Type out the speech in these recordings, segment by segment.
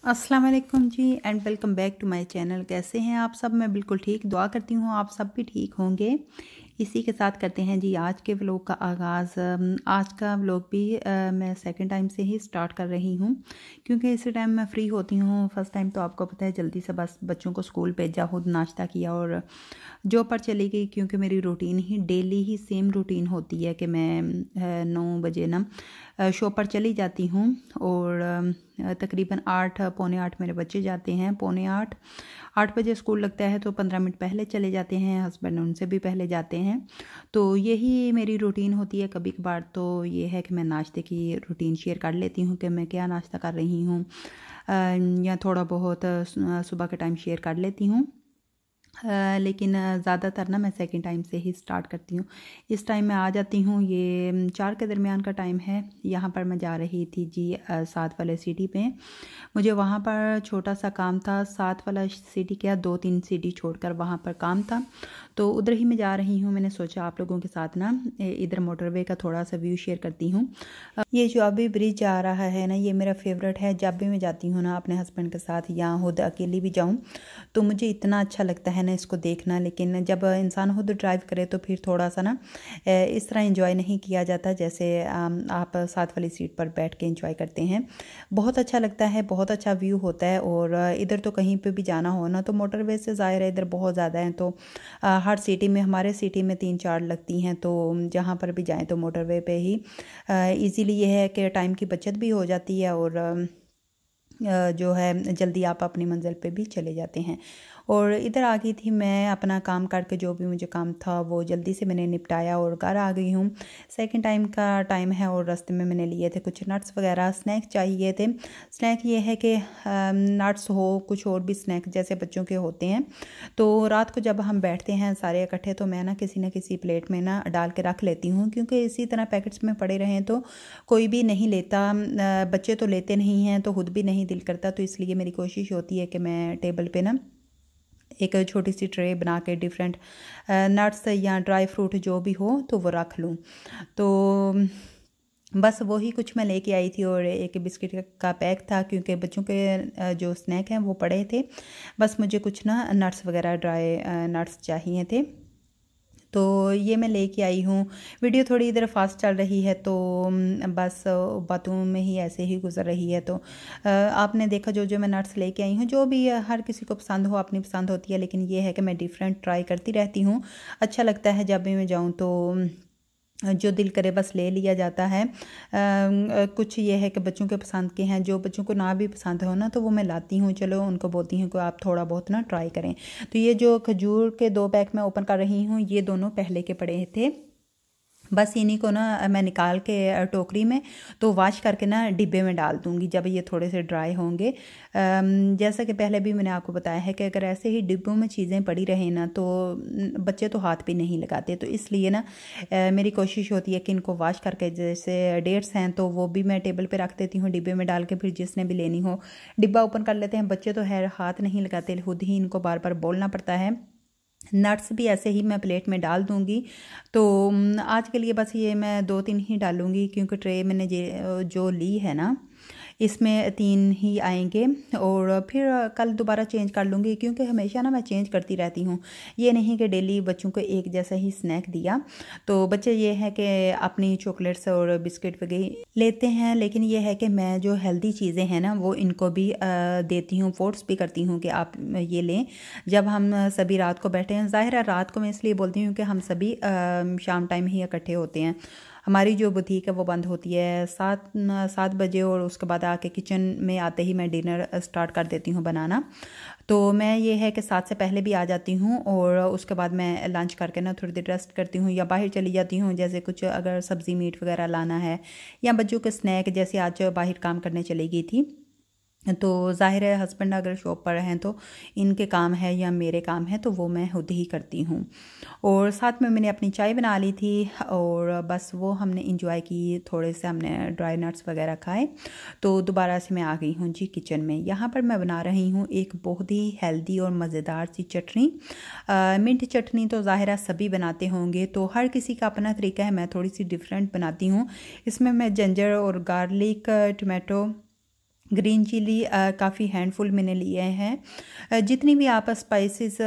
अस्सलाम वालेकुम जी and welcome back to my channel. कैसे हैं आप सब? मैं बिल्कुल ठीक, दुआ करती हूँ आप सब भी ठीक होंगे। इसी के साथ करते हैं जी आज के व्लॉग का आगाज़। आज का व्लॉग भी मैं सेकंड टाइम से ही स्टार्ट कर रही हूँ क्योंकि इसी टाइम मैं फ्री होती हूँ। फर्स्ट टाइम तो आपको पता है जल्दी से बस बच्चों को स्कूल भेजा, खुद नाश्ता किया और जॉब पर चली गई क्योंकि मेरी रूटीन ही डेली ही सेम रूटीन होती है कि मैं 9 बजे ना शॉप पर चली जाती हूँ और तकरीबन 8 पौने 8 मेरे बच्चे जाते हैं। पौने 8 बजे स्कूल लगता है तो 15 मिनट पहले चले जाते हैं, हस्बैंड उनसे भी पहले जाते हैं। तो यही मेरी रूटीन होती है। कभी कभार तो ये है कि मैं नाश्ते की रूटीन शेयर कर लेती हूँ कि मैं क्या नाश्ता कर रही हूँ, या थोड़ा बहुत सुबह का टाइम शेयर कर लेती हूँ। लेकिन ज़्यादातर ना मैं सेकंड टाइम से ही स्टार्ट करती हूँ। इस टाइम मैं आ जाती हूँ, ये 4 के दरमियान का टाइम है। यहाँ पर मैं जा रही थी जी 7 वाले सिटी पे। मुझे वहाँ पर छोटा सा काम था। 7 वाला सिटी क्या 2-3 सिटी छोड़कर वहाँ पर काम था, तो उधर ही मैं जा रही हूँ। मैंने सोचा आप लोगों के साथ ना इधर मोटरवे का थोड़ा सा व्यू शेयर करती हूँ। ये जो अभी ब्रिज आ रहा है ना, ये मेरा फेवरेट है। जब भी मैं जाती हूँ ना अपने हस्बैंड के साथ या खुद अकेली भी जाऊँ तो मुझे इतना अच्छा लगता है ना इसको देखना। लेकिन जब इंसान खुद ड्राइव करे तो फिर थोड़ा सा ना इस तरह एंजॉय नहीं किया जाता जैसे आप 7 वाली सीट पर बैठ के एंजॉय करते हैं। बहुत अच्छा लगता है, बहुत अच्छा व्यू होता है। और इधर तो कहीं पे भी जाना हो ना तो मोटरवे से ज़ाहिर है इधर बहुत ज़्यादा है, तो हर सिटी में, हमारे सिटी में 3-4 लगती हैं, तो जहाँ पर भी जाएँ तो मोटरवे पे ही इजीली ये है कि टाइम की बचत भी हो जाती है और जो है जल्दी आप अपनी मंजिल पे भी चले जाते हैं। और इधर आ गई थी मैं, अपना काम करके जो भी मुझे काम था वो जल्दी से मैंने निपटाया और घर आ गई हूँ। सेकंड टाइम का टाइम है और रास्ते में मैंने लिए थे कुछ नट्स वगैरह, स्नैक चाहिए थे। स्नैक ये है कि नट्स हो, कुछ और भी स्नैक जैसे बच्चों के होते हैं। तो रात को जब हम बैठते हैं सारे इकट्ठे तो मैं ना किसी प्लेट में ना डाल के रख लेती हूँ, क्योंकि इसी तरह पैकेट्स में पड़े रहें तो कोई भी नहीं लेता। बच्चे तो लेते नहीं हैं तो खुद भी नहीं दिल करता, तो इसलिए मेरी कोशिश होती है कि मैं टेबल पे ना एक छोटी सी ट्रे बना के डिफरेंट नट्स या ड्राई फ्रूट जो भी हो तो वो रख लूँ। तो बस वही कुछ मैं लेके आई थी और एक बिस्किट का पैक था क्योंकि बच्चों के जो स्नैक हैं वो पड़े थे। बस मुझे कुछ ना नट्स वगैरह, ड्राई नट्स चाहिए थे, तो ये मैं लेके आई हूँ। वीडियो थोड़ी इधर फास्ट चल रही है तो बस बातों में ही ऐसे ही गुजर रही है। तो आपने देखा जो जो मैं नट्स लेके आई हूँ, जो भी हर किसी को पसंद हो, अपनी पसंद होती है, लेकिन ये है कि मैं डिफरेंट ट्राई करती रहती हूँ। अच्छा लगता है जब भी मैं जाऊँ तो जो दिल करे बस ले लिया जाता है। कुछ ये है कि बच्चों के पसंद के हैं, जो बच्चों को ना भी पसंद हो ना तो वो मैं लाती हूँ, चलो उनको बोलती हूँ कि आप थोड़ा बहुत ना ट्राई करें। तो ये जो खजूर के 2 पैक मैं ओपन कर रही हूँ, ये दोनों पहले के पड़े थे। बस इन्हीं को ना मैं निकाल के टोकरी में तो वॉश करके ना डिब्बे में डाल दूँगी जब ये थोड़े से ड्राई होंगे। जैसा कि पहले भी मैंने आपको बताया है कि अगर ऐसे ही डिब्बों में चीज़ें पड़ी रहें ना तो बच्चे तो हाथ भी नहीं लगाते, तो इसलिए ना मेरी कोशिश होती है कि इनको वॉश करके, जैसे डेट्स हैं तो वो भी मैं टेबल पे रख देती हूँ डिब्बे में डाल के, फिर जिसने भी लेनी हो डिब्बा ओपन कर लेते हैं। बच्चे तो है हाथ नहीं लगाते, खुद ही इनको बार बार बोलना पड़ता है। नट्स भी ऐसे ही मैं प्लेट में डाल दूँगी। तो आज के लिए बस ये मैं 2-3 ही डालूँगी क्योंकि ट्रे मैंने जो ली है ना इसमें 3 ही आएंगे और फिर कल दोबारा चेंज कर लूँगी, क्योंकि हमेशा ना मैं चेंज करती रहती हूँ। ये नहीं कि डेली बच्चों को एक जैसा ही स्नैक दिया। तो बच्चे ये है कि अपनी चॉकलेट्स और बिस्किट वगैरह लेते हैं, लेकिन ये है कि मैं जो हेल्दी चीज़ें हैं ना वो इनको भी देती हूँ, फोर्स भी करती हूँ कि आप ये लें। जब हम सभी रात को बैठे हैं, ज़ाहिर है रात को मैं इसलिए बोलती हूँ कि हम सभी शाम टाइम ही इकट्ठे होते हैं। हमारी जो बुटीक है वो बंद होती है 7 बजे और उसके बाद आके किचन में आते ही मैं डिनर स्टार्ट कर देती हूँ बनाना। तो मैं ये है कि 7 से पहले भी आ जाती हूँ और उसके बाद मैं लंच करके ना थोड़ी देर रेस्ट करती हूँ या बाहर चली जाती हूँ, जैसे कुछ अगर सब्ज़ी मीट वगैरह लाना है या बच्चों के स्नैक, जैसे आज बाहर काम करने चली गई थी तो ज़ाहिर है हस्बैंड अगर शॉप पर हैं तो इनके काम है या मेरे काम है तो वो मैं खुद ही करती हूँ। और साथ में मैंने अपनी चाय बना ली थी और बस वो हमने इंजॉय की, थोड़े से हमने ड्राई नट्स वगैरह खाए। तो दोबारा से मैं आ गई हूँ जी किचन में। यहाँ पर मैं बना रही हूँ एक बहुत ही हेल्दी और मज़ेदार सी चटनी। मिंट चटनी तो ज़ाहिर है सभी बनाते होंगे, तो हर किसी का अपना तरीका है, मैं थोड़ी सी डिफरेंट बनाती हूँ। इसमें मैं जिंजर और गार्लिक, टमाटो ग्रीन चिली काफ़ी हैंडफुल मैंने लिए हैं। जितनी भी आप स्पाइसेस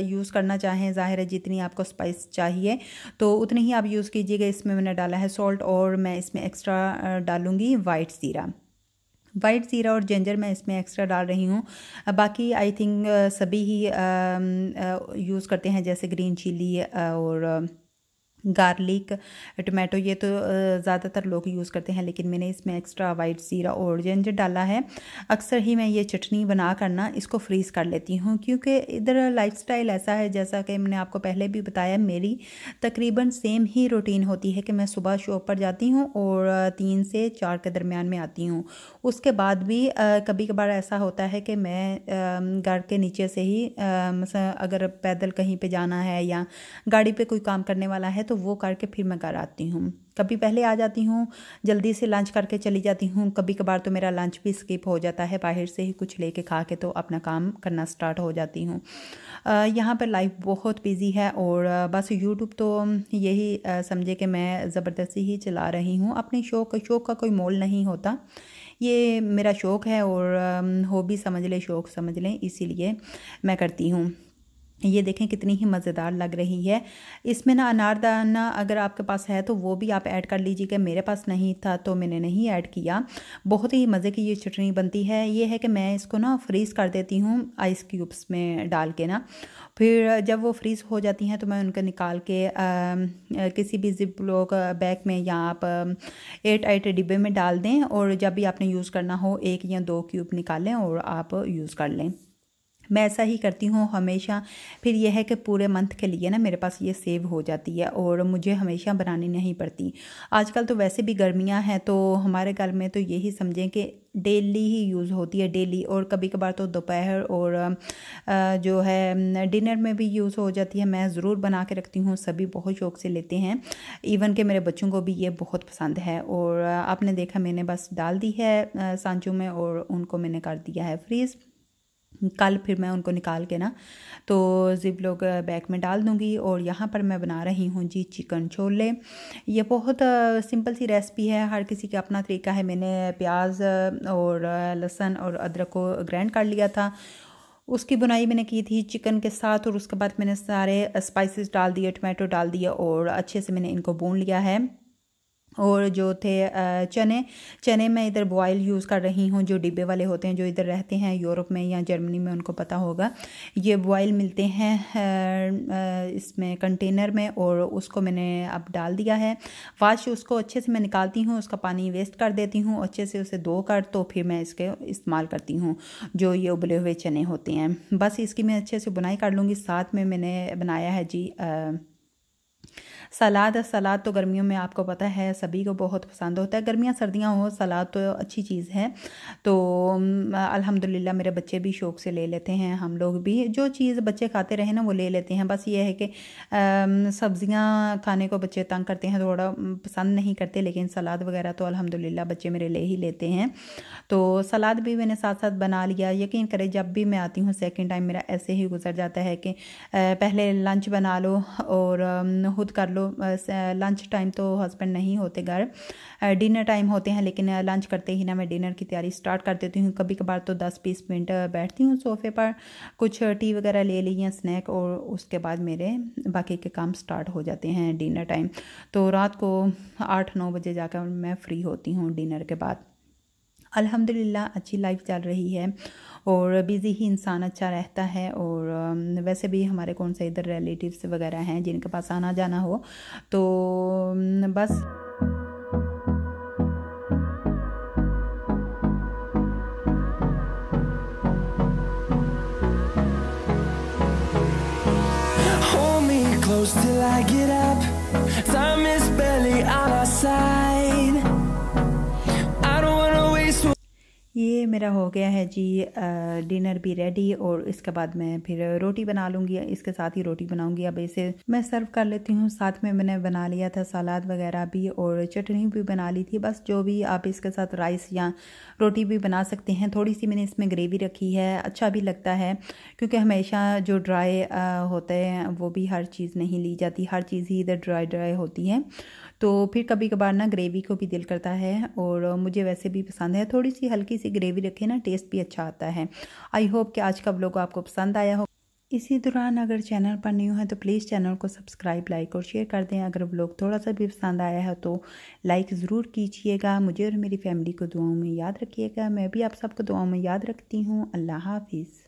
यूज़ करना चाहें, ज़ाहिर है जितनी आपको स्पाइस चाहिए तो उतनी ही आप यूज़ कीजिएगा। इसमें मैंने डाला है सॉल्ट और मैं इसमें एक्स्ट्रा डालूँगी वाइट ज़ीरा और जिंजर मैं इसमें एक्स्ट्रा डाल रही हूँ। बाकी आई थिंक सभी ही यूज़ करते हैं, जैसे ग्रीन चिली और गार्लिक, टमाटो, ये तो ज़्यादातर लोग यूज़ करते हैं, लेकिन मैंने इसमें एक्स्ट्रा वाइट ज़ीरा और जिंजर डाला है। अक्सर ही मैं ये चटनी बना कर ना इसको फ्रीज़ कर लेती हूँ, क्योंकि इधर लाइफस्टाइल ऐसा है, जैसा कि मैंने आपको पहले भी बताया, मेरी तकरीबन सेम ही रूटीन होती है कि मैं सुबह शॉप पर जाती हूँ और 3 से 4 के दरमियान में आती हूँ। उसके बाद भी कभी कभार ऐसा होता है कि मैं घर के नीचे से ही मतलब अगर पैदल कहीं पे जाना है या गाड़ी पे कोई काम करने वाला है तो वो करके फिर मैं घर आती हूँ। कभी पहले आ जाती हूँ, जल्दी से लंच करके चली जाती हूँ। कभी कभार तो मेरा लंच भी स्किप हो जाता है, बाहर से ही कुछ लेके खा के तो अपना काम करना स्टार्ट हो जाती हूँ। यहाँ पर लाइफ बहुत बिजी है और बस यूट्यूब तो यही समझे कि मैं ज़बरदस्ती ही चला रही हूँ। अपने शौक़ का कोई मोल नहीं होता, ये मेरा शौक़ है और हॉबी समझ लें, शौक़ समझ लें, इसीलिए मैं करती हूँ। ये देखें कितनी ही मज़ेदार लग रही है। इसमें ना अनारदाना अगर आपके पास है तो वो भी आप ऐड कर लीजिएगा, मेरे पास नहीं था तो मैंने नहीं ऐड किया। बहुत ही मज़े की ये चटनी बनती है। ये है कि मैं इसको ना फ्रीज़ कर देती हूँ आइस क्यूब्स में डाल के ना, फिर जब वो फ्रीज़ हो जाती हैं तो मैं उनको निकाल के किसी भी जिप लॉक बैग में या आप एयर टाइट डिब्बे में डाल दें और जब भी आपने यूज़ करना हो 1 या 2 क्यूब निकालें और आप यूज़ कर लें। मैं ऐसा ही करती हूँ हमेशा। फिर यह है कि पूरे मंथ के लिए ना मेरे पास ये सेव हो जाती है और मुझे हमेशा बनानी नहीं पड़ती। आजकल तो वैसे भी गर्मियाँ हैं तो हमारे घर में तो यही समझें कि डेली ही यूज़ होती है, डेली, और कभी कभार तो दोपहर और जो है डिनर में भी यूज़ हो जाती है। मैं ज़रूर बना के रखती हूँ, सभी बहुत शौक़ से लेते हैं, इवन कि मेरे बच्चों को भी ये बहुत पसंद है। और आपने देखा मैंने बस डाल दी है सांचों में और उनको मैंने कर दिया है फ्रीज़। कल फिर मैं उनको निकाल के ना तो जिप लॉक बैग में डाल दूँगी। और यहाँ पर मैं बना रही हूँ जी चिकन छोले। ये बहुत सिंपल सी रेसिपी है, हर किसी का अपना तरीका है। मैंने प्याज और लहसुन और अदरक को ग्राइंड कर लिया था, उसकी बुनाई मैंने की थी चिकन के साथ, और उसके बाद मैंने सारे स्पाइसेस डाल दिए, टमाटो डाल दिया और अच्छे से मैंने इनको भून लिया है। और जो थे चने मैं इधर बॉयल यूज़ कर रही हूँ, जो डिब्बे वाले होते हैं, जो इधर रहते हैं यूरोप में या जर्मनी में उनको पता होगा, ये बॉयल मिलते हैं इसमें कंटेनर में, और उसको मैंने अब डाल दिया है। वाश उसको अच्छे से मैं निकालती हूँ, उसका पानी वेस्ट कर देती हूँ, अच्छे से उसे धो कर तो फिर मैं इसके इस्तेमाल करती हूँ जो ये उबले हुए चने होते हैं। बस इसकी मैं अच्छे से बुनाई कर लूँगी। साथ में मैंने बनाया है जी सलाद तो गर्मियों में आपको पता है सभी को बहुत पसंद होता है, गर्मियाँ सर्दियाँ हो, सलाद तो अच्छी चीज़ है। तो अल्हम्दुलिल्लाह मेरे बच्चे भी शौक़ से ले लेते हैं, हम लोग भी जो चीज़ बच्चे खाते रहे ना वो ले लेते हैं। बस ये है कि सब्ज़ियाँ खाने को बच्चे तंग करते हैं, थोड़ा पसंद नहीं करते, लेकिन सलाद वगैरह तो अल्हम्दुलिल्लाह बच्चे मेरे ले ही लेते हैं। तो सलाद भी मैंने साथ साथ बना लिया। यकीन करें जब भी मैं आती हूँ सेकेंड टाइम मेरा ऐसे ही गुजर जाता है कि पहले लंच बना लो और खुद कर लो। लंच टाइम तो हस्बैंड नहीं होते घर, डिनर टाइम होते हैं, लेकिन लंच करते ही ना मैं डिनर की तैयारी स्टार्ट कर देती हूँ। कभी कभार तो 10-20 मिनट बैठती हूँ सोफ़े पर, कुछ टी वगैरह ले ली या स्नैक, और उसके बाद मेरे बाकी के काम स्टार्ट हो जाते हैं डिनर टाइम। तो रात को 8-9 बजे जाकर मैं फ्री होती हूँ डिनर के बाद। अल्हम्दुलिल्लाह अच्छी लाइफ चल रही है और बिज़ी ही इंसान अच्छा रहता है। और वैसे भी हमारे कौन से इधर रिलेटिव्स वगैरह हैं जिनके पास आना जाना हो, तो बस close till I get up. Time is barely on our side. I don't wanna waste. ये मेरा हो गया है जी डिनर भी रेडी, और इसके बाद मैं फिर रोटी बना लूँगी, इसके साथ ही रोटी बनाऊँगी। अब इसे मैं सर्व कर लेती हूँ। साथ में मैंने बना लिया था सलाद वगैरह भी और चटनी भी बना ली थी। बस जो भी आप इसके साथ राइस या रोटी भी बना सकते हैं। थोड़ी सी मैंने इसमें ग्रेवी रखी है, अच्छा भी लगता है, क्योंकि हमेशा जो ड्राई होते हैं वो भी हर चीज़ नहीं ली जाती, हर चीज़ ही इधर ड्राई होती है। तो फिर कभी कभार ना ग्रेवी को भी दिल करता है, और मुझे वैसे भी पसंद है, थोड़ी सी हल्की सी ग्रेवी रखे ना टेस्ट भी अच्छा आता है। आई होप कि आज का व्लॉग आपको पसंद आया हो। इसी दौरान अगर चैनल पर न्यू है तो प्लीज़ चैनल को सब्सक्राइब, लाइक और शेयर कर दें। अगर व्लॉग थोड़ा सा भी पसंद आया है तो लाइक ज़रूर कीजिएगा। मुझे और मेरी फैमिली को दुआओं में याद रखिएगा। मैं भी आप सबको दुआओं में याद रखती हूँ। अल्लाह हाफिज़।